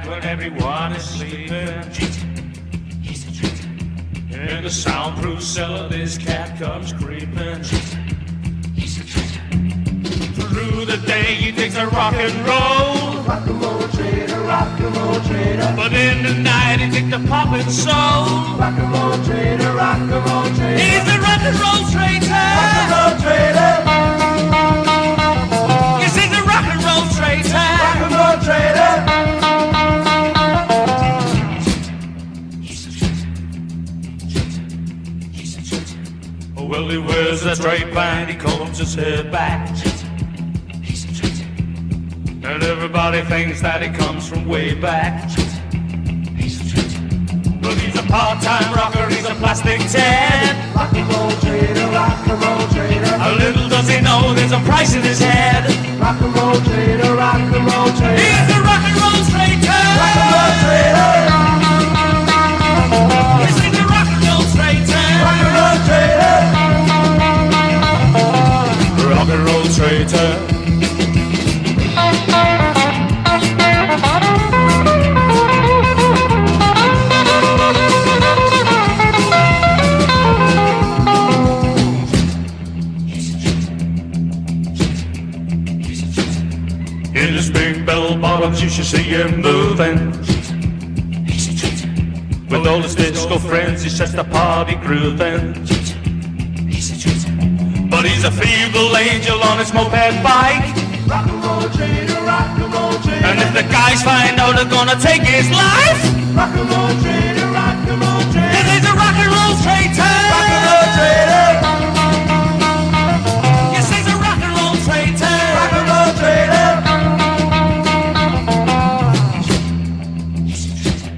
when everyone is sleeping. He's a traitor. In the soundproof cellar, this cat comes creeping. He's a traitor. Through the day, he takes a rock and roll. Rock and roll traitor, rock and roll traitor. But in the night, he takes the poppin' soul. Rock and roll traitor, rock and roll traitor. He's a rock and roll traitor. Rock and roll traitor. Yes, he's a rock and roll traitor. Rock and roll traitor. He's a traitor. Oh, well, he wears a straight band, he combs his hair back. He's a traitor. And everybody thinks that he comes from way back. He's a traitor. But he's a part-time rocker, he's a plastic Ted. Rock and roll traitor, rock and roll traitor. A little does he know there's a price in his head. Rock and roll traitor, rock and roll traitor. He's a rock and roll traitor. Rock and roll traitor. Yes, he's a rock and roll traitor. Rock and roll traitor. Rock and roll traitor. In his big bell bottoms, you should see him moving. He's a traitor. With all his disco friends, he's just a party grooving. He's a traitor. But he's a feeble angel on his moped bike. Rock and roll traitor, rock and roll traitor. And if the guys find out, they're gonna take his life. Rock and roll traitor, rock and roll traitor. Cause he's a rock and roll traitor. Rock and roll traitor. Yes, he's a rock and roll traitor. Rock and roll traitor. He's a traitor.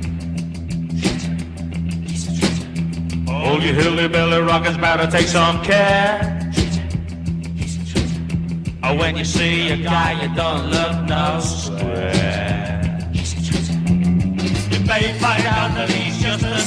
He's a traitor. All you hillbilly rockers better take some care. He's a traitor. Or when you see a guy, you don't look no square. He's a traitor. You may find out that he's just a